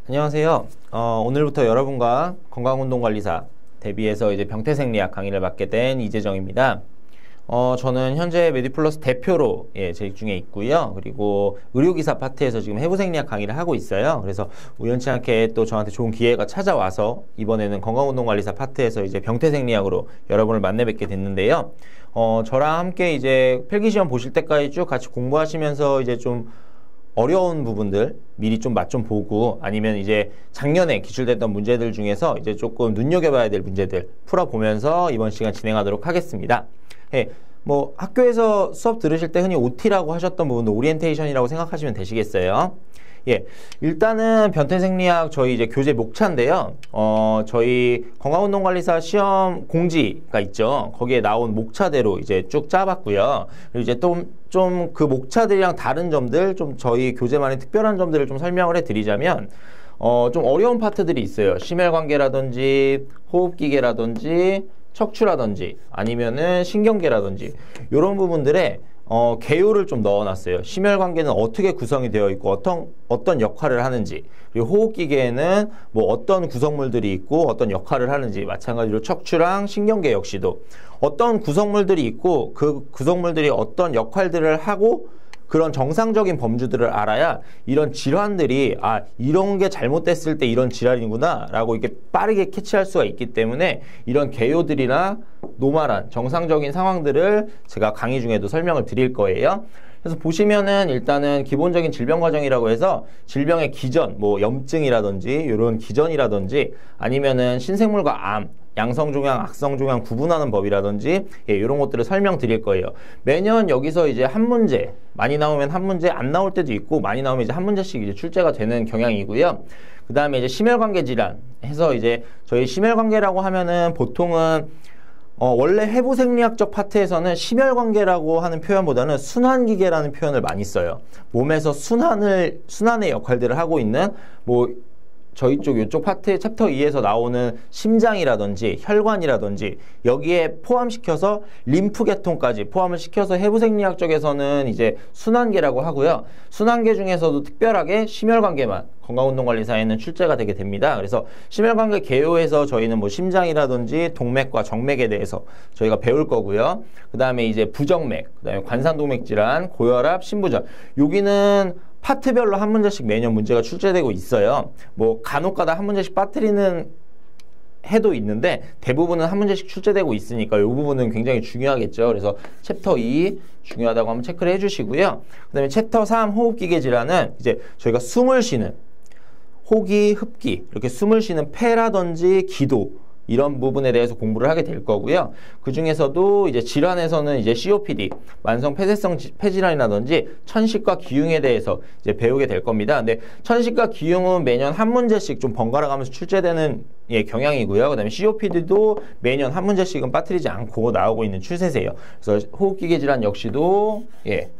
안녕하세요. 오늘부터 여러분과 건강운동관리사 대비해서 이제 병태생리학 강의를 맡게 된 이재정입니다. 저는 현재 메디플러스 대표로 재직 중에 있고요. 그리고 의료기사 파트에서 지금 해부생리학 강의를 하고 있어요. 그래서 우연치 않게 또 저한테 좋은 기회가 찾아와서 이번에는 건강운동관리사 파트에서 이제 병태생리학으로 여러분을 만나 뵙게 됐는데요. 저랑 함께 이제 필기시험 보실 때까지 쭉 같이 공부하시면서 이제 좀 어려운 부분들 미리 좀 맛 좀 보고, 아니면 이제 작년에 기출됐던 문제들 중에서 이제 조금 눈여겨봐야 될 문제들 풀어보면서 이번 시간 진행하도록 하겠습니다. 뭐 학교에서 수업 들으실 때 흔히 OT라고 하셨던 부분도 오리엔테이션이라고 생각하시면 되시겠어요. 일단은 병태생리학 저희 이제 교재 목차인데요. 저희 건강운동관리사 시험 공지가 있죠. 거기에 나온 목차대로 이제 쭉 짜봤고요. 그리고 이제 좀 그 목차들이랑 다른 점들, 좀 저희 교재만의 특별한 점들을 좀 설명을 해드리자면, 좀 어려운 파트들이 있어요. 심혈관계라든지 호흡기계라든지 척추라든지 아니면은 신경계라든지 이런 부분들에 개요를 좀 넣어놨어요. 심혈관계는 어떻게 구성이 되어 있고 어떤 역할을 하는지, 그리고 호흡기계에는 뭐 어떤 구성물들이 있고 어떤 역할을 하는지, 마찬가지로 척추랑 신경계 역시도 어떤 구성물들이 있고 그 구성물들이 어떤 역할들을 하고 그런 정상적인 범주들을 알아야 이런 질환들이 이런 게 잘못됐을 때 이런 질환이구나 라고 이렇게 빠르게 캐치할 수가 있기 때문에, 이런 개요들이나 노멀한 정상적인 상황들을 제가 강의 중에도 설명을 드릴 거예요. 그래서 보시면은 일단은 기본적인 질병 과정이라고 해서 질병의 기전, 뭐 염증이라든지 이런 기전이라든지 아니면은 신생물과 암, 양성종양, 악성종양 구분하는 법이라든지 이런 것들을 설명드릴 거예요. 매년 여기서 이제 한 문제, 많이 나오면 한 문제, 안 나올 때도 있고 많이 나오면 이제 한 문제씩 이제 출제가 되는 경향이고요. 그 다음에 이제 심혈관계 질환 해서 이제 저희 심혈관계라고 하면은 보통은 원래 해부생리학적 파트에서는 심혈관계라고 하는 표현보다는 순환기계라는 표현을 많이 써요. 몸에서 순환의 역할들을 하고 있는 저희 이쪽 파트 챕터 2에서 나오는 심장이라든지 혈관이라든지 여기에 포함시켜서 림프계통까지 포함을 시켜서 해부생리학 쪽에서는 이제 순환계라고 하고요. 순환계 중에서도 특별하게 심혈관계만 건강운동관리사에는 출제가 되게 됩니다. 그래서 심혈관계 개요에서 저희는 뭐 심장이라든지 동맥과 정맥에 대해서 저희가 배울 거고요. 그 다음에 이제 부정맥, 그 다음에 관상동맥질환, 고혈압, 심부전, 여기는 파트별로 한 문제씩 매년 문제가 출제되고 있어요. 뭐 간혹가다 한 문제씩 빠뜨리는 해도 있는데 대부분은 한 문제씩 출제되고 있으니까 이 부분은 굉장히 중요하겠죠. 그래서 챕터 2 중요하다고 한번 체크를 해주시고요. 그 다음에 챕터 3 호흡기계 질환은 이제 저희가 숨을 쉬는 호기, 흡기, 이렇게 숨을 쉬는 폐라든지 기도, 이런 부분에 대해서 공부를 하게 될 거고요. 그 중에서도 이제 질환에서는 이제 COPD, 만성 폐쇄성 폐질환이라든지 천식과 기흉에 대해서 이제 배우게 될 겁니다. 근데 천식과 기흉은 매년 한 문제씩 좀 번갈아 가면서 출제되는 경향이고요. 그 다음에 COPD도 매년 한 문제씩은 빠뜨리지 않고 나오고 있는 추세세요. 그래서 호흡기계 질환 역시도 꽤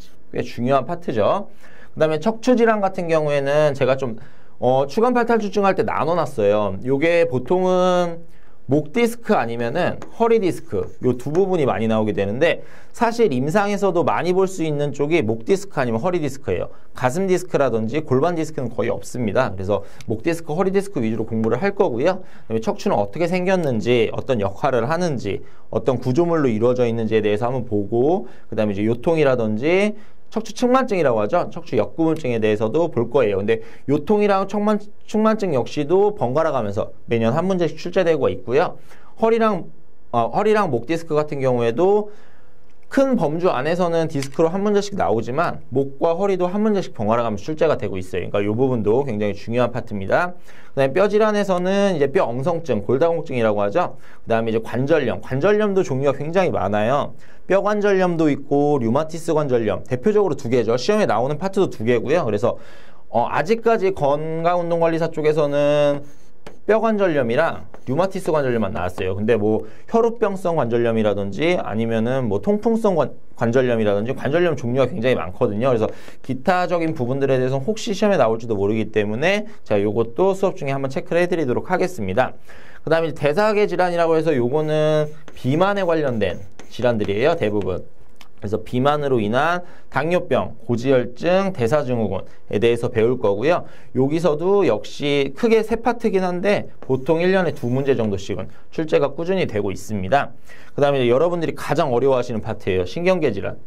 중요한 파트죠. 그 다음에 척추 질환 같은 경우에는 제가 좀 추간팔 탈출증 할 때 나눠놨어요. 요게 보통은 목 디스크 아니면은 허리 디스크, 요 두 부분이 많이 나오게 되는데, 사실 임상에서도 많이 볼 수 있는 쪽이 목 디스크 아니면 허리 디스크예요. 가슴 디스크라든지 골반 디스크는 거의 없습니다. 그래서 목 디스크, 허리 디스크 위주로 공부를 할 거고요. 그다음에 척추는 어떻게 생겼는지, 어떤 역할을 하는지, 어떤 구조물로 이루어져 있는지에 대해서 한번 보고, 그 다음에 이제 요통이라든지 척추 측만증이라고 하죠. 척추 역구분증에 대해서도 볼 거예요. 근데 요통이랑 측만증 역시도 번갈아 가면서 매년 한 문제씩 출제되고 있고요. 허리랑 목 디스크 같은 경우에도 큰 범주 안에서는 디스크로 한 문제씩 나오지만 목과 허리도 한 문제씩 번갈아 가면서 출제가 되고 있어요. 그러니까 이 부분도 굉장히 중요한 파트입니다. 그다음에 뼈 질환에서는 이제 뼈 엉성증, 골다공증이라고 하죠. 그다음에 이제 관절염도 종류가 굉장히 많아요. 뼈 관절염도 있고 류마티스 관절염, 대표적으로 두 개죠. 시험에 나오는 파트도 두 개고요. 그래서 아직까지 건강운동관리사 쪽에서는 뼈 관절염이랑 류마티스 관절염만 나왔어요. 근데 뭐 혈우병성 관절염이라든지 아니면은 뭐 통풍성 관절염이라든지 관절염 종류가 굉장히 많거든요. 그래서 기타적인 부분들에 대해서는 혹시 시험에 나올지도 모르기 때문에 제가 요것도 수업 중에 한번 체크를 해드리도록 하겠습니다. 그 다음에 대사계 질환이라고 해서 요거는 비만에 관련된 질환들이에요, 대부분. 그래서 비만으로 인한 당뇨병, 고지혈증, 대사증후군에 대해서 배울 거고요. 여기서도 역시 크게 세 파트긴 한데 보통 1년에 2문제 정도씩은 출제가 꾸준히 되고 있습니다. 그 다음에 여러분들이 가장 어려워하시는 파트예요. 신경계 질환.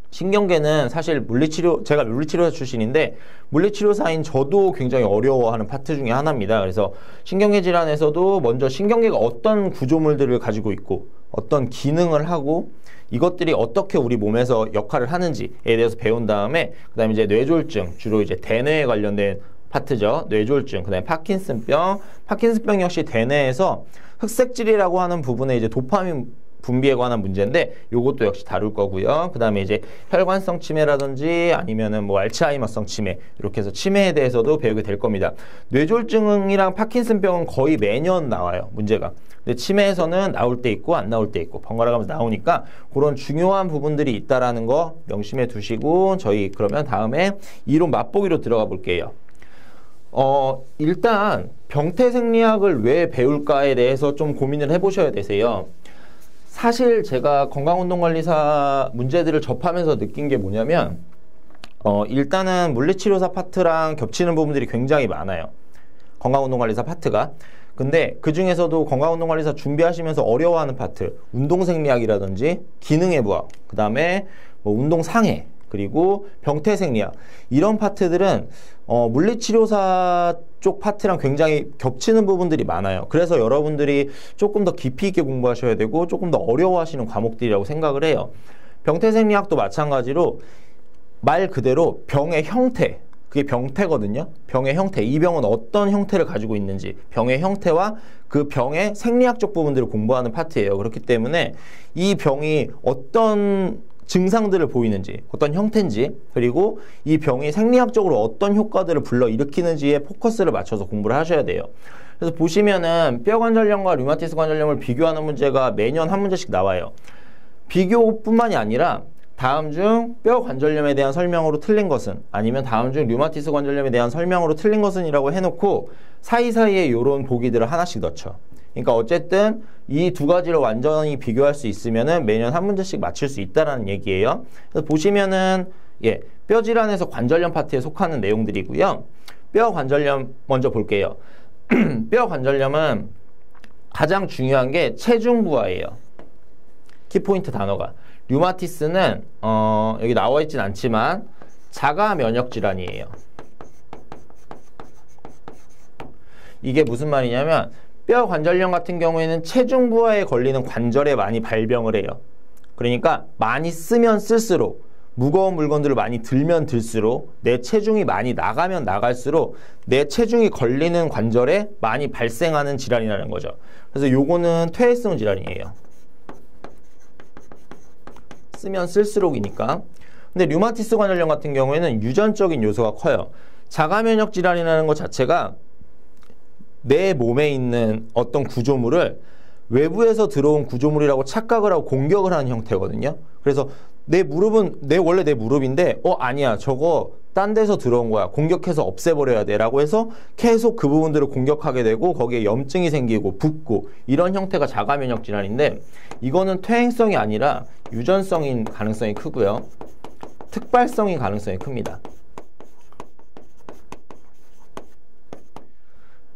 신경계는 사실 제가 물리치료사 출신인데 물리치료사인 저도 굉장히 어려워하는 파트 중에 하나입니다. 그래서 신경계 질환에서도 먼저 신경계가 어떤 구조물들을 가지고 있고 어떤 기능을 하고 이것들이 어떻게 우리 몸에서 역할을 하는지에 대해서 배운 다음에 그 다음에 이제 뇌졸중, 주로 이제 대뇌에 관련된 파트죠. 뇌졸중, 그 다음에 파킨슨병 역시 대뇌에서 흑색질이라고 하는 부분에 이제 도파민 분비에 관한 문제인데 요것도 역시 다룰 거고요. 그 다음에 이제 혈관성 치매라든지 아니면은 뭐 알츠하이머성 치매 이렇게 해서 치매에 대해서도 배우게 될 겁니다. 뇌졸중이랑 파킨슨병은 거의 매년 나와요. 문제가. 근데 치매에서는 나올 때 있고 안 나올 때 있고 번갈아 가면서 나오니까 그런 중요한 부분들이 있다라는 거 명심해 두시고 저희 그러면 다음에 이론 맛보기로 들어가 볼게요. 일단 병태생리학을 왜 배울까에 대해서 좀 고민을 해보셔야 되세요. 사실 제가 건강운동관리사 문제들을 접하면서 느낀 게 뭐냐면 일단은 물리치료사 파트랑 겹치는 부분들이 굉장히 많아요. 건강운동관리사 파트가. 근데 그 중에서도 건강운동관리사 준비하시면서 어려워하는 파트, 운동생리학이라든지 기능의 부학, 그 다음에 뭐 운동상해, 그리고 병태생리학 이런 파트들은 물리치료사 쪽 파트랑 굉장히 겹치는 부분들이 많아요. 그래서 여러분들이 조금 더 깊이 있게 공부하셔야 되고 조금 더 어려워하시는 과목들이라고 생각을 해요. 병태생리학도 마찬가지로 말 그대로 병의 형태, 그게 병태거든요. 병의 형태, 이 병은 어떤 형태를 가지고 있는지 병의 형태와 그 병의 생리학적 부분들을 공부하는 파트예요. 그렇기 때문에 이 병이 어떤 증상들을 보이는지, 어떤 형태인지, 그리고 이 병이 생리학적으로 어떤 효과들을 불러일으키는지에 포커스를 맞춰서 공부를 하셔야 돼요. 그래서 보시면은 뼈관절염과 류마티스 관절염을 비교하는 문제가 매년 한 문제씩 나와요. 비교뿐만이 아니라 다음 중 뼈관절염에 대한 설명으로 틀린 것은, 아니면 다음 중 류마티스 관절염에 대한 설명으로 틀린 것은 이라고 해놓고 사이사이에 이런 보기들을 하나씩 넣죠. 그러니까 어쨌든 이 두 가지를 완전히 비교할 수 있으면은 매년 한 문제씩 맞출 수 있다라는 얘기예요. 그래서 보시면은 뼈 질환에서 관절염 파트에 속하는 내용들이고요. 뼈 관절염 먼저 볼게요. 뼈 관절염은 가장 중요한 게 체중 부하예요. 키포인트 단어가. 류마티스는 여기 나와 있진 않지만 자가 면역 질환이에요. 이게 무슨 말이냐면 뼈 관절염 같은 경우에는 체중 부하에 걸리는 관절에 많이 발병을 해요. 그러니까 많이 쓰면 쓸수록, 무거운 물건들을 많이 들면 들수록, 내 체중이 많이 나가면 나갈수록 내 체중이 걸리는 관절에 많이 발생하는 질환이라는 거죠. 그래서 요거는 퇴행성 질환이에요. 쓰면 쓸수록이니까. 근데 류마티스 관절염 같은 경우에는 유전적인 요소가 커요. 자가면역 질환이라는 것 자체가 내 몸에 있는 어떤 구조물을 외부에서 들어온 구조물이라고 착각을 하고 공격을 하는 형태거든요. 그래서 내 무릎은 원래 내 무릎인데 아니야, 저거 딴 데서 들어온 거야, 공격해서 없애버려야 돼 라고 해서 계속 그 부분들을 공격하게 되고 거기에 염증이 생기고 붓고 이런 형태가 자가면역 질환인데, 이거는 퇴행성이 아니라 유전성인 가능성이 크고요. 특발성인 가능성이 큽니다.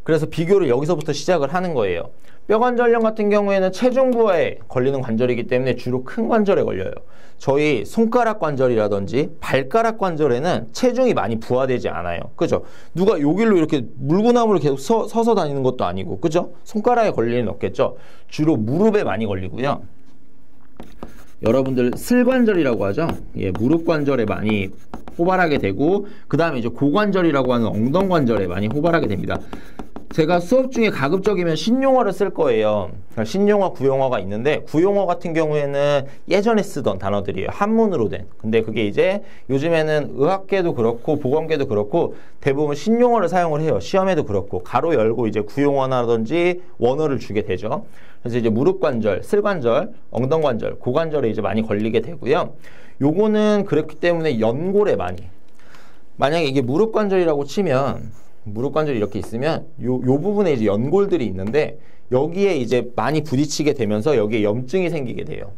그래서 비교를 여기서부터 시작을 하는 거예요. 뼈관절염 같은 경우에는 체중 부하에 걸리는 관절이기 때문에 주로 큰 관절에 걸려요. 저희 손가락 관절이라든지 발가락 관절에는 체중이 많이 부하되지 않아요. 그죠? 누가 여기로 이렇게 물구나무를 계속 서서 다니는 것도 아니고, 그죠? 손가락에 걸릴 리는 없겠죠? 주로 무릎에 많이 걸리고요. 여러분들 슬관절이라고 하죠? 무릎 관절에 많이 호발하게 되고, 그 다음에 이제 고관절이라고 하는 엉덩관절에 많이 호발하게 됩니다. 제가 수업 중에 가급적이면 신용어를 쓸 거예요. 신용어, 구용어가 있는데, 구용어 같은 경우에는 예전에 쓰던 단어들이에요. 한문으로 된. 근데 그게 이제 요즘에는 의학계도 그렇고 보건계도 그렇고 대부분 신용어를 사용을 해요. 시험에도 그렇고 가로 열고 이제 구용어라든지 원어를 주게 되죠. 그래서 이제 무릎관절, 슬관절, 엉덩관절, 고관절에 이제 많이 걸리게 되고요. 요거는 그렇기 때문에 연골에 많이, 만약에 이게 무릎관절이라고 치면 무릎관절이 이렇게 있으면 요 부분에 이제 연골들이 있는데 여기에 이제 많이 부딪히게 되면서 여기에 염증이 생기게 돼요.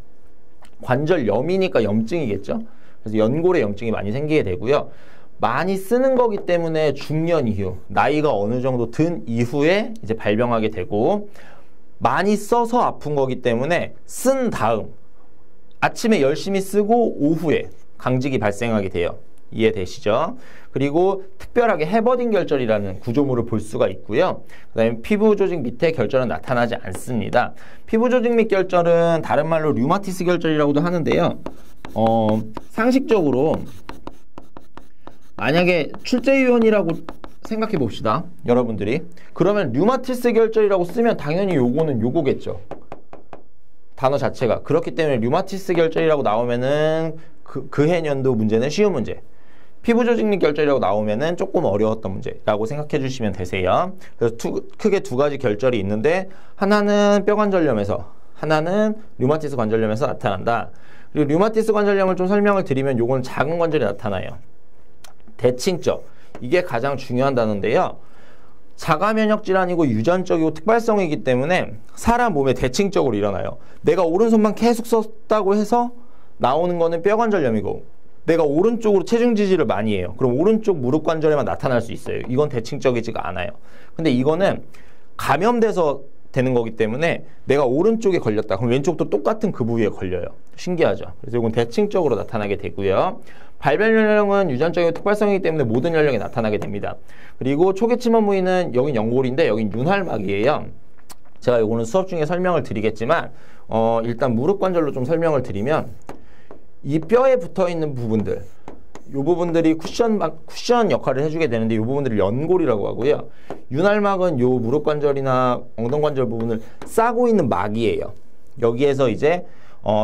관절염이니까 염증이겠죠. 그래서 연골에 염증이 많이 생기게 되고요. 많이 쓰는 거기 때문에 중년 이후, 나이가 어느 정도 든 이후에 이제 발병하게 되고, 많이 써서 아픈 거기 때문에 쓴 다음 아침에 열심히 쓰고 오후에 강직이 발생하게 돼요. 이해되시죠? 그리고 특별하게 해버딘 결절이라는 구조물을 볼 수가 있고요. 그 다음에 피부 조직 밑에 결절은 나타나지 않습니다. 피부 조직 밑 결절은 다른 말로 류마티스 결절이라고도 하는데요. 상식적으로 만약에 출제위원이라고 생각해 봅시다. 여러분들이. 그러면 류마티스 결절이라고 쓰면 당연히 요거는 요거겠죠. 단어 자체가. 그렇기 때문에 류마티스 결절이라고 나오면은 그 해년도 문제는 쉬운 문제. 피부 조직 및 결절이라고 나오면은 조금 어려웠던 문제라고 생각해 주시면 되세요. 그래서 크게 두 가지 결절이 있는데, 하나는 뼈관절염에서, 하나는 류마티스 관절염에서 나타난다. 그리고 류마티스 관절염을 좀 설명을 드리면 요건 작은 관절이 나타나요. 대칭적. 이게 가장 중요한 단어인데요. 자가 면역 질환이고 유전적이고 특발성이기 때문에 사람 몸에 대칭적으로 일어나요. 내가 오른손만 계속 썼다고 해서 나오는 거는 뼈관절염이고, 내가 오른쪽으로 체중 지지를 많이 해요. 그럼 오른쪽 무릎 관절에만 나타날 수 있어요. 이건 대칭적이지가 않아요. 근데 이거는 감염돼서 되는 거기 때문에 내가 오른쪽에 걸렸다. 그럼 왼쪽도 똑같은 그 부위에 걸려요. 신기하죠? 그래서 이건 대칭적으로 나타나게 되고요. 발병 연령은 유전적이고 특발성이기 때문에 모든 연령에 나타나게 됩니다. 그리고 초기 침원 부위는 여긴 연골인데 여긴 윤활막이에요. 제가 이거는 수업 중에 설명을 드리겠지만 일단 무릎 관절로 좀 설명을 드리면, 이 뼈에 붙어있는 부분들, 이 부분들이 쿠션 역할을 해주게 되는데 이 부분들을 연골이라고 하고요. 윤활막은 이 무릎 관절이나 엉덩 관절 부분을 싸고 있는 막이에요. 여기에서 이제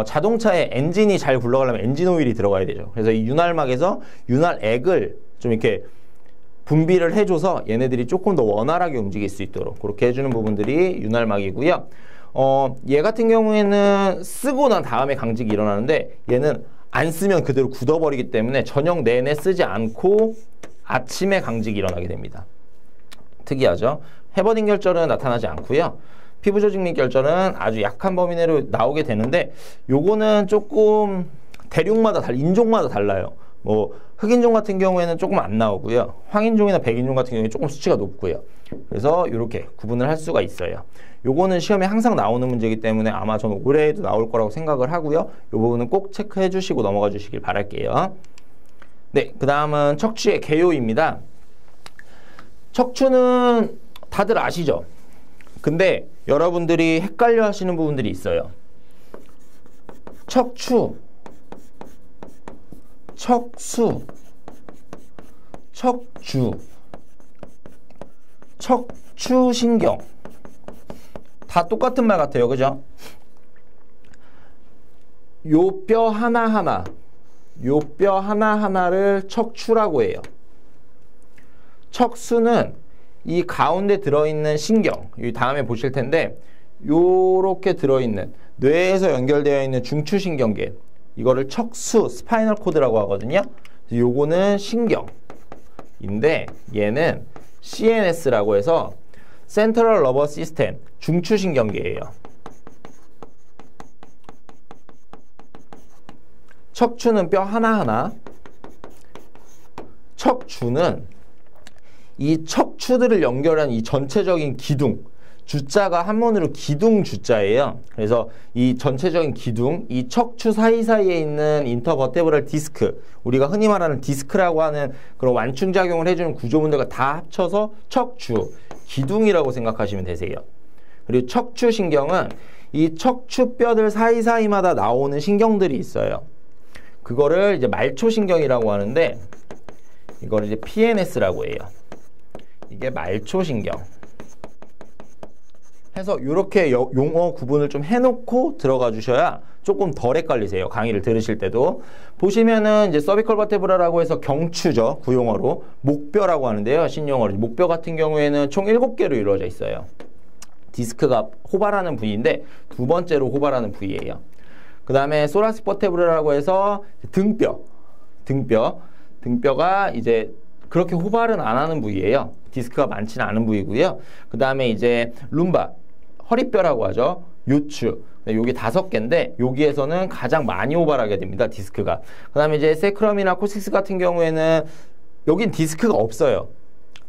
자동차의 엔진이 잘 굴러가려면 엔진 오일이 들어가야 되죠. 그래서 이 윤활막에서 윤활액을 좀 이렇게 분비를 해줘서 얘네들이 조금 더 원활하게 움직일 수 있도록 그렇게 해주는 부분들이 윤활막이고요. 얘 같은 경우에는 쓰고 난 다음에 강직이 일어나는데, 얘는 안 쓰면 그대로 굳어버리기 때문에 저녁 내내 쓰지 않고 아침에 강직이 일어나게 됩니다. 특이하죠? 해버딘 결절은 나타나지 않고요. 피부 조직 및 결절은 아주 약한 범위 내로 나오게 되는데, 요거는 조금 대륙마다 인종마다 달라요. 뭐 흑인종 같은 경우에는 조금 안 나오고요. 황인종이나 백인종 같은 경우에 조금 수치가 높고요. 그래서 이렇게 구분을 할 수가 있어요. 요거는 시험에 항상 나오는 문제이기 때문에 아마 저는 올해에도 나올 거라고 생각을 하고요. 이 부분은 꼭 체크해 주시고 넘어가 주시길 바랄게요. 네, 그 다음은 척추의 개요입니다. 척추는 다들 아시죠? 근데 여러분들이 헷갈려 하시는 부분들이 있어요. 척추, 척수, 척주, 척추신경. 다 똑같은 말 같아요. 그죠? 요 뼈 하나하나, 요 뼈 하나하나를 척추라고 해요. 척수는 이 가운데 들어있는 신경, 이 다음에 보실 텐데, 요렇게 들어있는, 뇌에서 연결되어 있는 중추신경계, 이거를 척수, 스파이널 코드라고 하거든요. 요거는 신경인데, 얘는 CNS라고 해서 센트럴 너버스 시스템, 중추신경계예요. 척추는 뼈 하나하나, 척주는 이 척추들을 연결한 이 전체적인 기둥, 주자가 한문으로 기둥주자예요. 그래서 이 전체적인 기둥, 이 척추 사이사이에 있는 인터버테브럴 디스크, 우리가 흔히 말하는 디스크라고 하는 그런 완충작용을 해주는 구조물들과 다 합쳐서 척추, 기둥이라고 생각하시면 되세요. 그리고 척추신경은 이 척추뼈들 사이사이마다 나오는 신경들이 있어요. 그거를 이제 말초신경이라고 하는데, 이거를 이제 PNS라고 해요. 이게 말초신경. 해서 이렇게 용어 구분을 좀 해놓고 들어가 주셔야 조금 덜 헷갈리세요. 강의를 들으실 때도. 보시면은 이제 서비컬 버테브라라고 해서 경추죠. 구용어로. 목뼈라고 하는데요. 신용어로. 목뼈 같은 경우에는 총 7개로 이루어져 있어요. 디스크가 호발하는 부위인데 두 번째로 호발하는 부위예요. 그 다음에 소라스 버테브라라고 해서 등뼈가 이제 그렇게 호발은 안 하는 부위예요. 디스크가 많지는 않은 부위고요. 그 다음에 이제 룸바, 허리뼈라고 하죠. 요추, 여기 5개인데 여기에서는 가장 많이 호발하게 됩니다. 디스크가. 그 다음에 이제 세크럼이나 코식스 같은 경우에는 여긴 디스크가 없어요.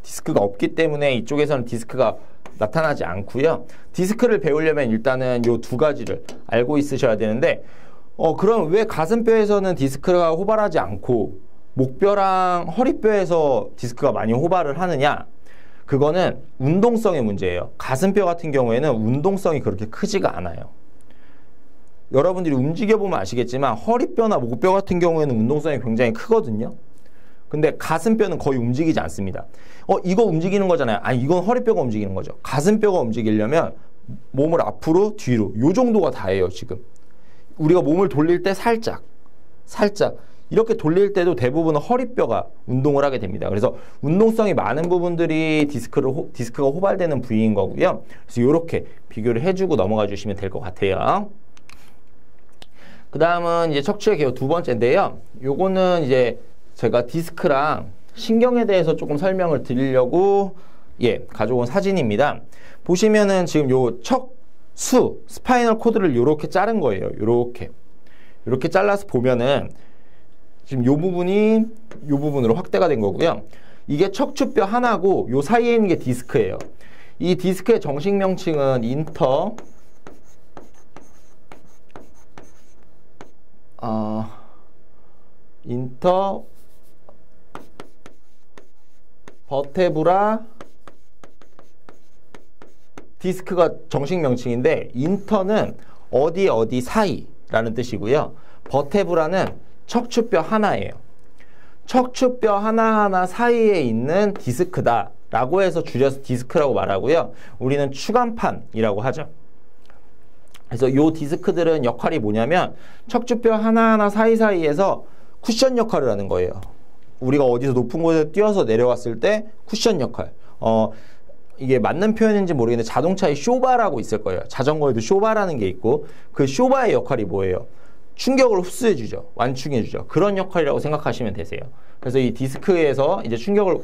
디스크가 없기 때문에 이쪽에서는 디스크가 나타나지 않고요. 디스크를 배우려면 일단은 요 2가지를 알고 있으셔야 되는데 그럼 왜 가슴뼈에서는 디스크가 호발하지 않고 목뼈랑 허리뼈에서 디스크가 많이 호발을 하느냐? 그거는 운동성의 문제예요. 가슴뼈 같은 경우에는 운동성이 그렇게 크지가 않아요. 여러분들이 움직여보면 아시겠지만 허리뼈나 목뼈 같은 경우에는 운동성이 굉장히 크거든요. 근데 가슴뼈는 거의 움직이지 않습니다. 이거 움직이는 거잖아요. 아니, 이건 허리뼈가 움직이는 거죠. 가슴뼈가 움직이려면 몸을 앞으로 뒤로 요 정도가 다예요. 지금 우리가 몸을 돌릴 때 살짝 이렇게 돌릴 때도 대부분은 허리뼈가 운동을 하게 됩니다. 그래서 운동성이 많은 부분들이 디스크가 호발되는 부위인 거고요. 그래서 이렇게 비교를 해주고 넘어가 주시면 될 것 같아요. 그 다음은 이제 척추의 개요 2번째인데요. 요거는 이제 제가 디스크랑 신경에 대해서 조금 설명을 드리려고 가져온 사진입니다. 보시면은 지금 요 척수 스파이널 코드를 요렇게 자른 거예요. 요렇게 잘라서 보면은 지금 요 부분이 요 부분으로 확대가 된 거고요. 이게 척추뼈 하나고 요 사이에 있는 게 디스크예요. 이 디스크의 정식 명칭은 인터 버테브라 디스크가 정식 명칭인데, 인터는 어디 사이라는 뜻이고요. 버테브라는 척추뼈 하나예요. 척추뼈 하나하나 사이에 있는 디스크다 라고 해서 줄여서 디스크라고 말하고요. 우리는 추간판이라고 하죠. 그래서 이 디스크들은 역할이 뭐냐면 척추뼈 하나하나 사이사이에서 쿠션 역할을 하는 거예요. 우리가 어디서 높은 곳에 뛰어서 내려왔을 때 쿠션 역할. 이게 맞는 표현인지 모르겠는데 자동차에 쇼바라고 있을 거예요. 자전거에도 쇼바라는 게 있고, 그 쇼바의 역할이 뭐예요? 충격을 흡수해주죠. 완충해주죠. 그런 역할이라고 생각하시면 되세요. 그래서 이 디스크에서 이제 충격을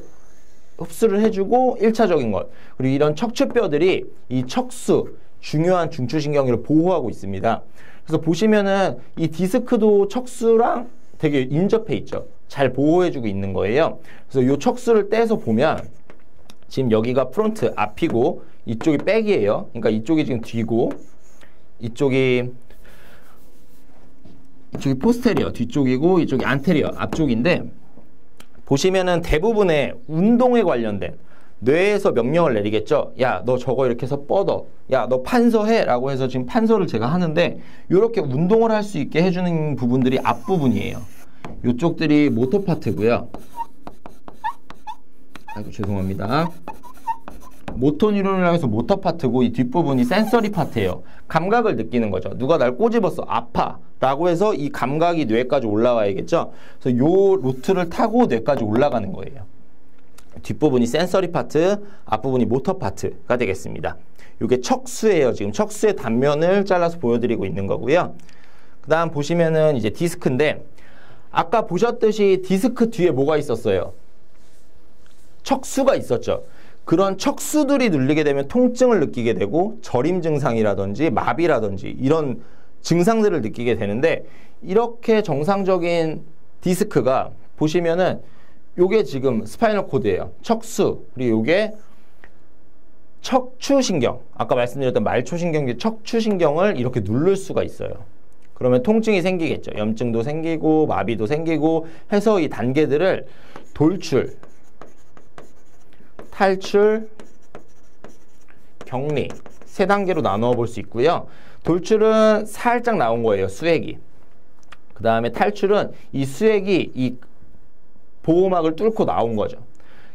흡수를 해주고 1차적인 것, 그리고 이런 척추뼈들이 이 척수, 중요한 중추신경을 보호하고 있습니다. 그래서 보시면은 이 디스크도 척수랑 되게 인접해 있죠. 잘 보호해주고 있는 거예요. 그래서 이 척수를 떼서 보면 지금 여기가 프론트 앞이고 이쪽이 백이에요. 그러니까 이쪽이 지금 뒤고 이쪽이 포스테리어 뒤쪽이고 이쪽이 안테리어 앞쪽인데, 보시면은 대부분의 운동에 관련된 뇌에서 명령을 내리겠죠. 야, 너 저거 이렇게 해서 뻗어. 야, 너 판서해. 라고 해서 지금 판서를 제가 하는데, 이렇게 운동을 할 수 있게 해주는 부분들이 앞부분이에요. 이쪽들이 모터 파트고요. 아이고, 죄송합니다. 모터 뉴런이라고 해서 모터 파트고, 이 뒷부분이 센서리 파트예요. 감각을 느끼는 거죠. 누가 날 꼬집었어. 아파. 라고 해서 이 감각이 뇌까지 올라와야겠죠. 그래서 요 루트를 타고 뇌까지 올라가는 거예요. 뒷부분이 센서리 파트, 앞부분이 모터 파트가 되겠습니다. 이게 척수예요. 지금 척수의 단면을 잘라서 보여드리고 있는 거고요. 그 다음 보시면은 이제 디스크인데, 아까 보셨듯이 디스크 뒤에 뭐가 있었어요? 척수가 있었죠. 그런 척수들이 눌리게 되면 통증을 느끼게 되고 저림 증상이라든지 마비라든지 이런 증상들을 느끼게 되는데, 이렇게 정상적인 디스크가 보시면은 요게 지금 스파이널 코드예요. 척수, 그리고 요게 척추신경, 아까 말씀드렸던 말초신경계 척추신경을 이렇게 누를 수가 있어요. 그러면 통증이 생기겠죠. 염증도 생기고 마비도 생기고 해서 이 단계들을 돌출, 탈출, 격리 3단계로 나누어 볼 수 있고요. 돌출은 살짝 나온 거예요. 수액이. 그 다음에 탈출은 이 수액이 이 보호막을 뚫고 나온 거죠.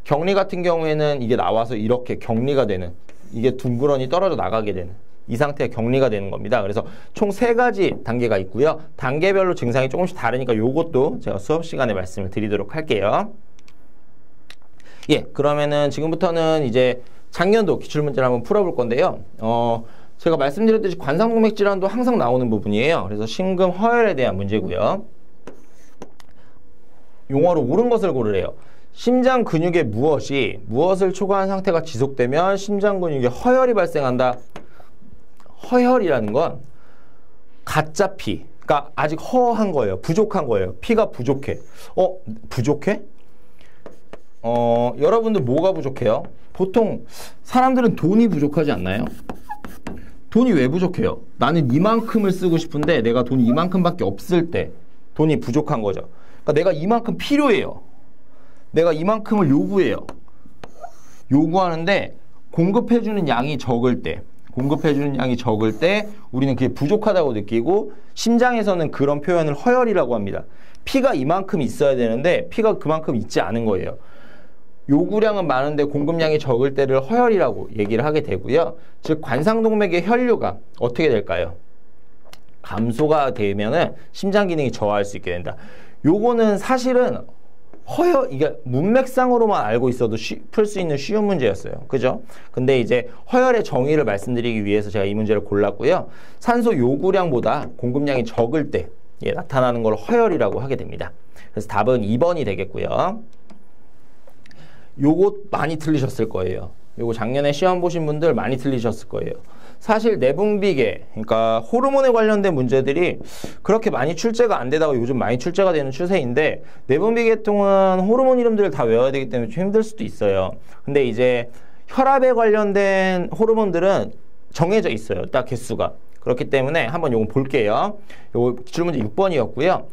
격리 같은 경우에는 이게 나와서 이렇게 격리가 되는, 이게 둥그러니 떨어져 나가게 되는 이 상태가 격리가 되는 겁니다. 그래서 총 3가지 단계가 있고요. 단계별로 증상이 조금씩 다르니까 요것도 제가 수업 시간에 말씀을 드리도록 할게요. 그러면은 지금부터는 이제 작년도 기출문제를 한번 풀어볼 건데요. 제가 말씀드렸듯이 관상동맥 질환도 항상 나오는 부분이에요. 그래서 심금 허혈에 대한 문제고요. 용어로 옳은 것을 고르래요. 심장 근육의 무엇을 초과한 상태가 지속되면 심장 근육에 허혈이 발생한다. 허혈이라는 건 가짜 피. 그러니까 아직 허한 거예요. 부족한 거예요. 피가 부족해. 부족해? 여러분들 뭐가 부족해요? 보통 사람들은 돈이 부족하지 않나요? 돈이 왜 부족해요? 나는 이만큼을 쓰고 싶은데 내가 돈이 이만큼밖에 없을 때 돈이 부족한 거죠. 그러니까 내가 이만큼 필요해요. 내가 이만큼을 요구해요. 요구하는데 공급해주는 양이 적을 때 우리는 그게 부족하다고 느끼고 심장에서는 그런 표현을 허혈이라고 합니다. 피가 이만큼 있어야 되는데 피가 그만큼 있지 않은 거예요. 요구량은 많은데 공급량이 적을 때를 허혈이라고 얘기를 하게 되고요. 즉 관상동맥의 혈류가 어떻게 될까요? 감소가 되면은 심장 기능이 저하할 수 있게 된다. 요거는 사실은 이게 문맥상으로만 알고 있어도 풀 수 있는 쉬운 문제였어요. 그죠? 근데 이제 허혈의 정의를 말씀드리기 위해서 제가 이 문제를 골랐고요. 산소 요구량보다 공급량이 적을 때 나타나는 걸 허혈이라고 하게 됩니다. 그래서 답은 2번이 되겠고요. 요거 많이 틀리셨을 거예요. 요거 작년에 시험 보신 분들 많이 틀리셨을 거예요. 사실 내분비계, 그러니까 호르몬에 관련된 문제들이 그렇게 많이 출제가 안 되다가 요즘 많이 출제가 되는 추세인데, 내분비계통은 호르몬 이름들을 다 외워야 되기 때문에 좀 힘들 수도 있어요. 근데 이제 혈압에 관련된 호르몬들은 정해져 있어요. 딱 개수가. 그렇기 때문에 한번 요거 볼게요. 요거 기출문제 6번이었고요.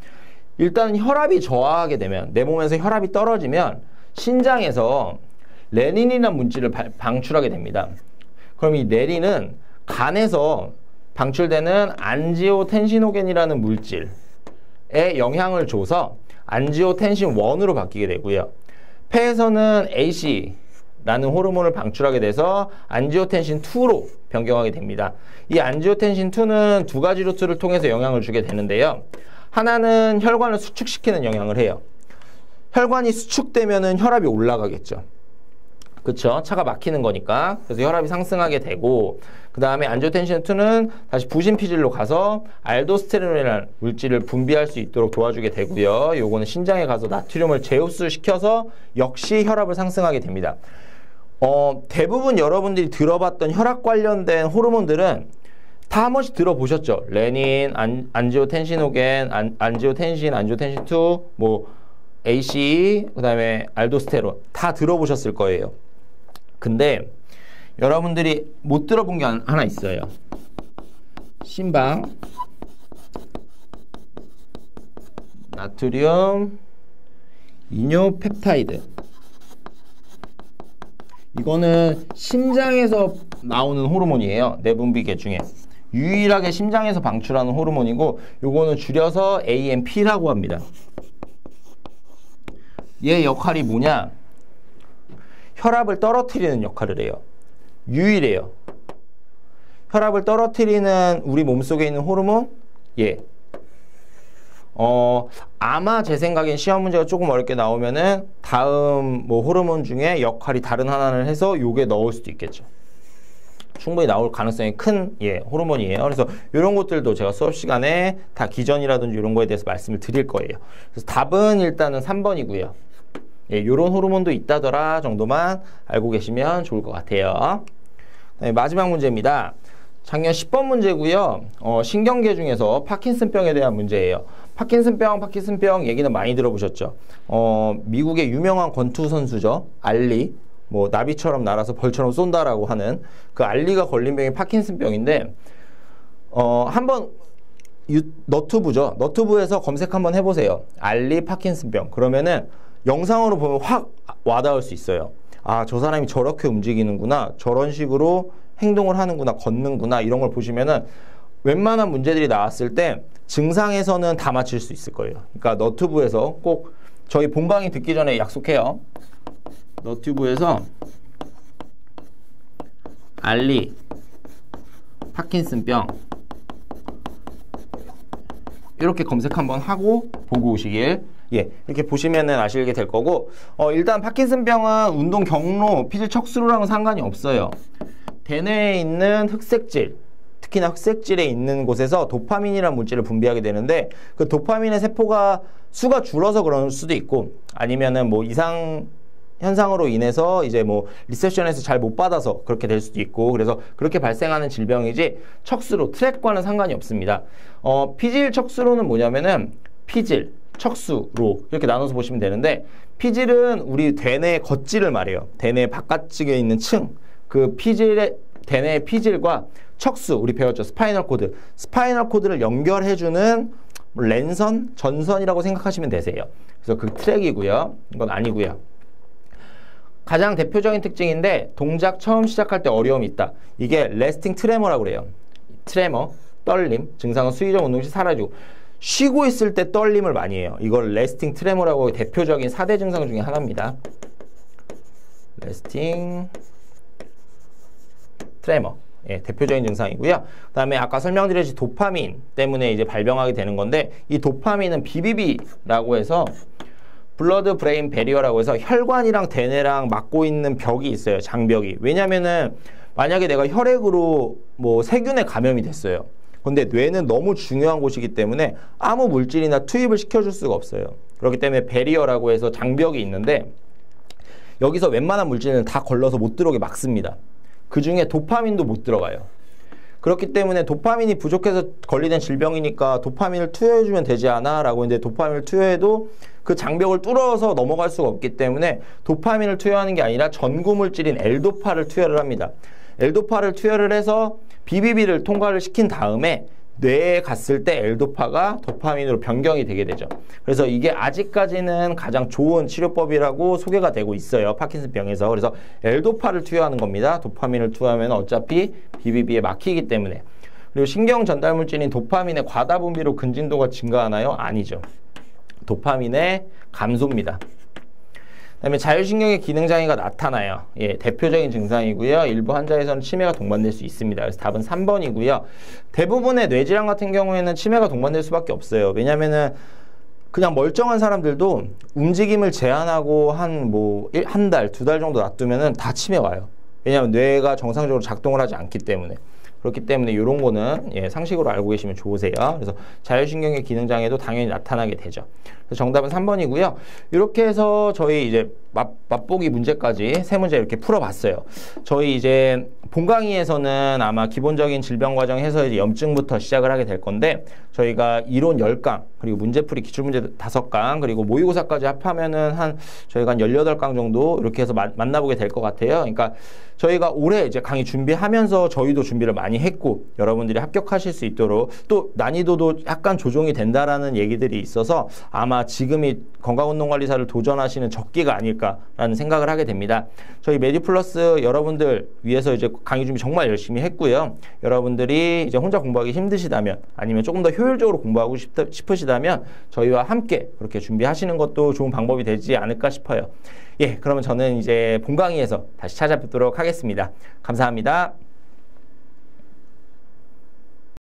일단 혈압이 저하하게 되면, 내 몸에서 혈압이 떨어지면 신장에서 레닌이라는 물질을 방출하게 됩니다. 그럼 이 레닌은 간에서 방출되는 안지오텐시노겐이라는 물질에 영향을 줘서 안지오텐신1으로 바뀌게 되고요. 폐에서는 AC라는 호르몬을 방출하게 돼서 안지오텐신2로 변경하게 됩니다. 이 안지오텐신2는 두 가지 루트를 통해서 영향을 주게 되는데요. 하나는 혈관을 수축시키는 영향을 해요. 혈관이 수축되면은 혈압이 올라가겠죠. 그쵸? 차가 막히는 거니까. 그래서 혈압이 상승하게 되고, 그 다음에 안지오텐신2는 다시 부신피질로 가서 알도스테론이라는 물질을 분비할 수 있도록 도와주게 되고요. 요거는 신장에 가서 나트륨을 재흡수시켜서 역시 혈압을 상승하게 됩니다. 대부분 여러분들이 들어봤던 혈압 관련된 호르몬들은 다 한 번씩 들어보셨죠? 레닌, 안지오텐시노겐, 안지오텐신, 안지오텐신2, ACE, 그 다음에 알도스테론 다 들어보셨을 거예요. 근데 여러분들이 못 들어본 게 하나 있어요. 심방, 나트륨, 이뇨펩타이드. 이거는 심장에서 나오는 호르몬이에요. 내분비계 중에. 유일하게 심장에서 방출하는 호르몬이고, 요거는 줄여서 AMP라고 합니다. 얘 역할이 뭐냐? 혈압을 떨어뜨리는 역할을 해요. 유일해요. 혈압을 떨어뜨리는 우리 몸속에 있는 호르몬? 아마 제 생각엔 시험 문제가 조금 어렵게 나오면은 다음 호르몬 중에 역할이 다른 하나를 해서 요게 넣을 수도 있겠죠. 충분히 나올 가능성이 큰 호르몬이에요. 그래서 이런 것들도 제가 수업 시간에 다 기전이라든지 이런 거에 대해서 말씀을 드릴 거예요. 그래서 답은 일단은 3번이고요. 요런 호르몬도 있다더라 정도만 알고 계시면 좋을 것 같아요. 마지막 문제입니다. 작년 10번 문제고요. 신경계 중에서 파킨슨병에 대한 문제예요. 파킨슨병 얘기는 많이 들어보셨죠? 미국의 유명한 권투 선수죠. 알리. 나비처럼 날아서 벌처럼 쏜다라고 하는 그 알리가 걸린 병이 파킨슨병인데, 한번 너튜브죠. 너튜브에서 검색 한번 해보세요. 알리 파킨슨병. 그러면은 영상으로 보면 확 와닿을 수 있어요. 아, 저 사람이 저렇게 움직이는구나. 저런 식으로 행동을 하는구나. 걷는구나. 이런 걸 보시면은 웬만한 문제들이 나왔을 때 증상에서는 다 맞힐 수 있을 거예요. 그러니까 너튜브에서 꼭 저희 본 강의 듣기 전에 약속해요. 너튜브에서 알리 파킨슨병 이렇게 검색 한번 하고 보고 오시길. 이렇게 보시면은 아시게 될 거고, 일단 파킨슨병은 운동 경로, 피질 척수로랑은 상관이 없어요. 대뇌에 있는 흑색질, 특히나 흑색질에 있는 곳에서 도파민이라는 물질을 분비하게 되는데, 그 도파민의 세포가 수가 줄어서 그럴 수도 있고, 아니면은 이상 현상으로 인해서 이제 뭐 리셉션에서 잘 못 받아서 그렇게 될 수도 있고, 그래서 그렇게 발생하는 질병이지 척수로, 트랙과는 상관이 없습니다. 피질 척수로는 뭐냐면은 피질, 척수로 이렇게 나눠서 보시면 되는데, 피질은 우리 대뇌 겉질을 말해요. 대뇌 바깥쪽에 있는 층, 그 피질의 대뇌 피질과 척수, 우리 배웠죠. 스파이널 코드. 스파이널 코드를 연결해주는 랜선, 전선이라고 생각하시면 되세요. 그래서 그 트랙이고요. 이건 아니고요. 가장 대표적인 특징인데 동작 처음 시작할 때 어려움이 있다. 이게 레스팅 트레머라고 그래요. 트레머, 떨림, 증상은 수의적 운동 시 사라지고 쉬고 있을 때 떨림을 많이 해요. 이걸 레스팅 트레머라고 대표적인 4대 증상 중에 하나입니다. 레스팅 트레머. 예, 대표적인 증상이고요. 그 다음에 아까 설명드렸듯이 도파민 때문에 이제 발병하게 되는 건데, 이 도파민은 BBB라고 해서 블러드 브레인 베리어라고 해서 혈관이랑 대뇌랑 막고 있는 벽이 있어요. 장벽이. 왜냐면은 만약에 내가 혈액으로 뭐 세균에 감염이 됐어요. 근데 뇌는 너무 중요한 곳이기 때문에 아무 물질이나 투입을 시켜줄 수가 없어요. 그렇기 때문에 베리어라고 해서 장벽이 있는데, 여기서 웬만한 물질은 다 걸러서 못 들어오게 막습니다. 그 중에 도파민도 못 들어가요. 그렇기 때문에 도파민이 부족해서 걸리는 질병이니까 도파민을 투여해주면 되지 않아? 라고 했는데, 도파민을 투여해도 그 장벽을 뚫어서 넘어갈 수가 없기 때문에 도파민을 투여하는 게 아니라 전구물질인 L도파를 투여를 합니다. L도파를 투여를 해서 BBB를 통과를 시킨 다음에 뇌에 갔을 때 L도파가 도파민으로 변경이 되게 되죠. 그래서 이게 아직까지는 가장 좋은 치료법이라고 소개가 되고 있어요. 파킨슨병에서. 그래서 L도파를 투여하는 겁니다. 도파민을 투여하면 어차피 BBB에 막히기 때문에. 그리고 신경 전달물질인 도파민의 과다 분비로 근진도가 증가하나요? 아니죠. 도파민의 감소입니다. 그다음에 자율신경의 기능장애가 나타나요. 예, 대표적인 증상이고요. 일부 환자에서는 치매가 동반될 수 있습니다. 그래서 답은 3번이고요. 대부분의 뇌질환 같은 경우에는 치매가 동반될 수밖에 없어요. 왜냐면은 그냥 멀쩡한 사람들도 움직임을 제한하고 한 달, 2달 정도 놔두면은 다 치매 와요. 왜냐하면 뇌가 정상적으로 작동을 하지 않기 때문에. 그렇기 때문에 이런 거는 예, 상식으로 알고 계시면 좋으세요. 그래서 자율신경의 기능장애도 당연히 나타나게 되죠. 그래서 정답은 3번이고요. 이렇게 해서 저희 이제 맛보기 문제까지 3문제 이렇게 풀어봤어요. 저희 이제 본 강의에서는 아마 기본적인 질병 과정 해서 이제 염증부터 시작을 하게 될 건데, 저희가 이론 10강, 그리고 문제풀이 기출문제 5강, 그리고 모의고사까지 합하면은 저희가 한 18강 정도 이렇게 해서 만나보게 될 것 같아요. 그러니까 저희가 올해 이제 강의 준비하면서 저희도 준비를 많이 했고, 여러분들이 합격하실 수 있도록 또 난이도도 약간 조정이 된다라는 얘기들이 있어서 아마 지금이 건강운동관리사를 도전하시는 적기가 아닐까라는 생각을 하게 됩니다. 저희 메디플러스 여러분들 위해서 이제 강의 준비 정말 열심히 했고요. 여러분들이 이제 혼자 공부하기 힘드시다면, 아니면 조금 더 효율적으로 공부하고 싶으시다면 저희와 함께 그렇게 준비하시는 것도 좋은 방법이 되지 않을까 싶어요. 예, 그러면 저는 이제 본 강의에서 다시 찾아뵙도록 하겠습니다. 감사합니다.